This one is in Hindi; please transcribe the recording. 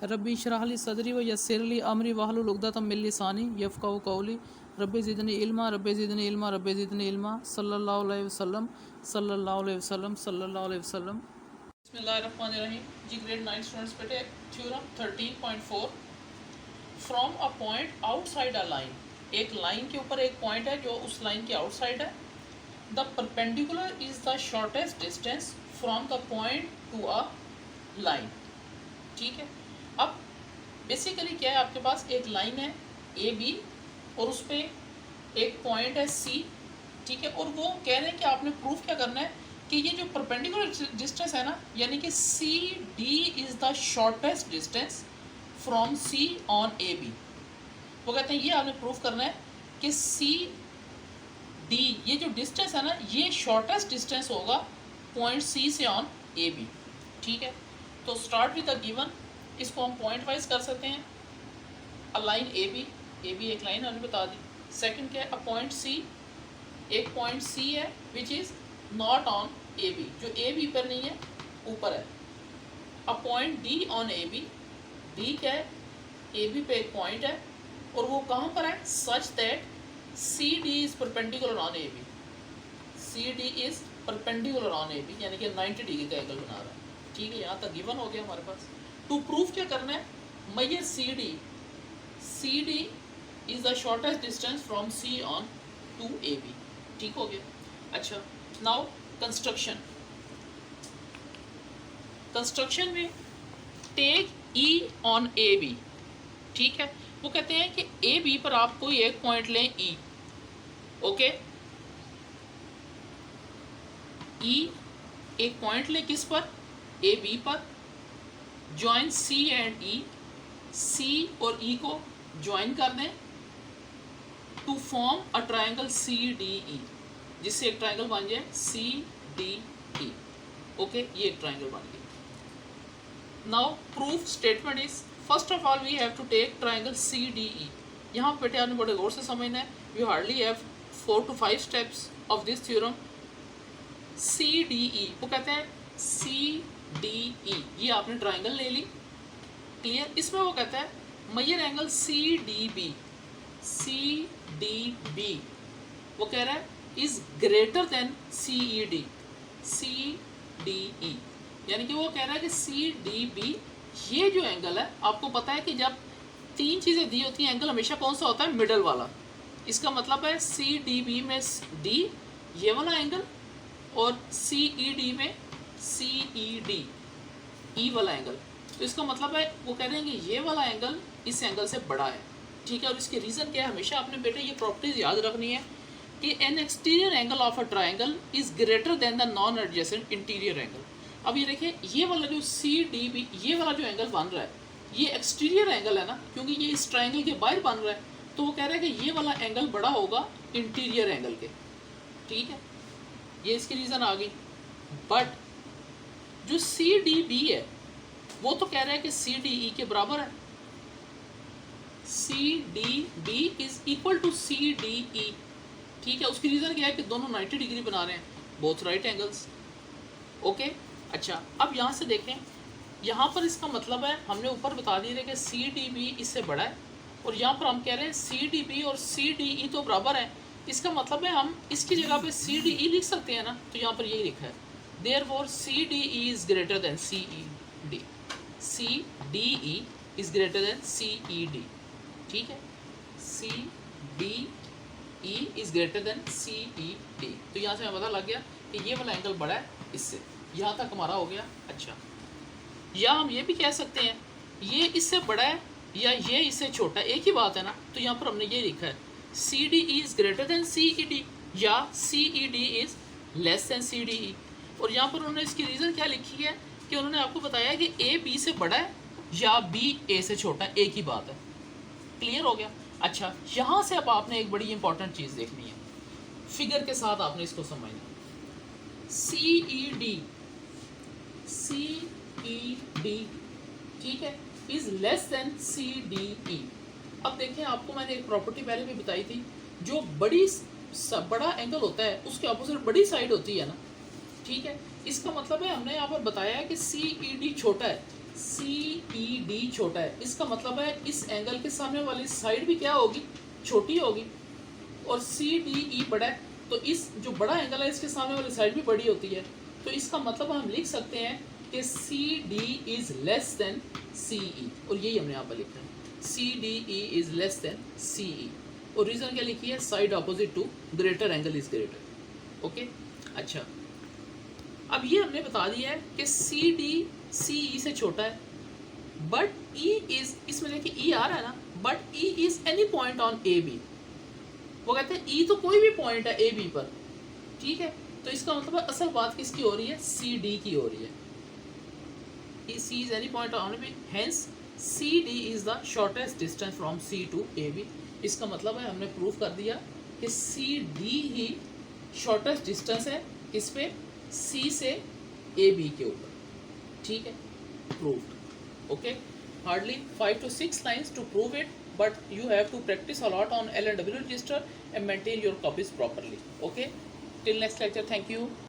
रब्बी इशरह ली सदरी व यस्सिर ली अमरी वहलुल उक़दतम मिन लिसानी यफ़क़हू क़ौली रब्बी ज़िदनी इल्मा रब्बी ज़िदनी इल्मा रब्बी ज़िदनी इल्मा सल्लल्लाहु अलैहि वसल्लम सल्लल्लाहु अलैहि वसल्लम सल्लल्लाहु अलैहि वसल्लम। बिस्मिल्लाहिर्रहमानिर्रहीम। जी ग्रेड 9 स्टूडेंट्स बेटे theorem 13.4 from a point outside a line, एक लाइन के ऊपर एक पॉइंट है जो उस लाइन के आउटसाइड है। The perpendicular is the shortest distance from the point to a line. ठीक है, अब बेसिकली क्या है, आपके पास एक लाइन है ए बी और उस पर एक पॉइंट है सी। ठीक है, और वो कह रहे हैं कि आपने प्रूफ क्या करना है कि ये जो परपेंडिकुलर डिस्टेंस है ना, यानी कि C D is the shortest distance from C on A B. वो कहते हैं ये आपने प्रूफ करना है कि सी डी ये जो डिस्टेंस है ना, ये शॉर्टेस्ट डिस्टेंस होगा पॉइंट सी से ऑन ए बी। ठीक है, तो स्टार्ट विद द गिवन, इसको हम पॉइंट वाइज कर सकते हैं। अ लाइन ए बी एक लाइन हमने बता दी। सेकंड क्या है, अ पॉइंट सी, एक पॉइंट सी है which is not on A B, जो ए बी पर नहीं है, ऊपर है। A point D on A B, D क्या है, ए बी पे एक पॉइंट है और वो कहाँ पर है, such that C D is perpendicular on A B, C D is perpendicular on A B, यानी कि 90 डिग्री का एंगल बना रहा है। ठीक है, यहाँ तक गिवन हो गया हमारे पास। टू प्रूफ क्या करना है, मैयर C D is the shortest distance from C onto A B. ठीक हो गया। अच्छा, नाउ कंस्ट्रक्शन में take E on A B. ठीक है, वो कहते हैं कि ए बी पर आप कोई एक पॉइंट लें ई। ओके, ई एक पॉइंट लें किस पर, ए बी पर। Join C and E, C और ई को ज्वाइन कर दें to form a triangle C D E, जिससे एक ट्राइंगल बन जाए सी डी ई। ओके, ये एक ट्राइंगल बन गया। Now proof statement is, first of all we have to take triangle C D E. यहाँ बेटे आपने बड़े गौर से समझना है, we hardly have 4 to 5 steps of this theorem. C D E, वो कहते हैं सी डी ई, ये आपने ट्राइंगल ले ली, क्लियर। इसमें वो कहता है मैयर angle C D B, C D B वो कह रहा है is greater than C E D, C D E, यानी कि वो कह रहा है कि सी डी बी ये जो एंगल है, आपको पता है कि जब तीन चीज़ें दी होती हैं, एंगल हमेशा कौन सा होता है, मिडल वाला। इसका मतलब है सी डी बी में डी ये वाला एंगल और सी ई डी में सी ई डी ई वाला एंगल। तो इसका मतलब है वो कह रहे हैं कि ये वाला एंगल इस एंगल से बड़ा है। ठीक है, और इसके रीज़न क्या है, हमेशा आपने बेटे ये प्रॉपर्टीज याद रखनी है कि N exterior angle of a triangle is greater then the non adjacent interior angle. अब ये देखिए, ये वाला जो सी डी बी ये वाला जो एंगल बन रहा है, ये एक्सटीरियर एंगल है ना, क्योंकि ये इस ट्राइंगल के बाहर बन रहा है, तो वो कह रहा है कि ये वाला एंगल बड़ा होगा इंटीरियर एंगल के। ठीक है, ये इसकी रीज़न आ गई। बट जो सी डी बी है वो तो कह रहा है कि सी डी ई के बराबर है, C D B is equal to C D E. ठीक है, उसकी रीज़न क्या है कि दोनों 90 डिग्री बना रहे हैं, बोथ राइट एंगल्स। ओके, अच्छा अब यहाँ से देखें, यहाँ पर इसका मतलब है हमने ऊपर बता दिया कि सी डी बी इससे बड़ा है, और यहाँ पर हम कह रहे हैं सी डी बी और सी डी ई तो बराबर है। इसका मतलब है हम इसकी जगह पे सी डी ई लिख सकते हैं ना, तो यहाँ पर यही लिखा है, therefore C D E is greater than C E D, C D E is greater than C E D. ठीक है, C D E is greater than C E D. तो यहाँ से हमें पता लग गया कि ये वाला एंगल बड़ा है इससे, यहाँ तक हमारा हो गया। अच्छा, या हम ये भी कह सकते हैं ये इससे बड़ा है या ये इससे छोटा है, एक ही बात है ना। तो यहाँ पर हमने ये लिखा है C D E is greater than C E D या C E D is less than C D E. और यहाँ पर उन्होंने इसकी रीज़न क्या लिखी है कि उन्होंने आपको बताया कि ए बी से बड़ा है या बी ए से छोटा है, एक ही बात है। क्लियर हो गया। अच्छा, यहाँ से अब आपने एक बड़ी इंपॉर्टेंट चीज़ देखनी है, फिगर के साथ आपने इसको समझना। सी ई डी, सी ई डी, ठीक है, is less than C D E. अब देखें, आपको मैंने एक प्रॉपर्टी पहले भी बताई थी, जो बड़ा एंगल होता है उसके अपोजिट बड़ी साइड होती है ना। ठीक है, इसका मतलब है हमने यहाँ पर बताया है कि सी ई डी छोटा है, सी ई डी छोटा है, इसका मतलब है इस एंगल के सामने वाली साइड भी क्या होगी, छोटी होगी, और सी डी ई बड़ा है, तो इस जो बड़ा एंगल है इसके सामने वाली साइड भी बड़ी होती है। तो इसका मतलब हम लिख सकते हैं कि C D is less than C E, और यही हमने यहाँ पर लिखा है, C D E is less than C E. और रीज़न क्या लिखी है, side opposite to greater angle is greater. Okay, अच्छा, अब ये हमने बता दिया है कि सी डी सी ई से छोटा है, बट ई इज, इसमें देखिए ई आ रहा है ना, but E is any point on A B. वो कहते हैं ई तो कोई भी पॉइंट है ए बी पर, ठीक है। तो इसका मतलब है असल बात किसकी हो रही है, सी डी की हो रही है। C is any point on A B, hence C D is the shortest distance from C to A B. इसका मतलब है हमने प्रूफ कर दिया कि सी डी ही शॉर्टेस्ट डिस्टेंस है इस पे, सी से ए बी के ऊपर, ठीक है, proved. Okay, hardly 5 to 6 lines to prove it, but you have to practice a lot on L and W register and maintain your copies properly. Okay, till next lecture, thank you.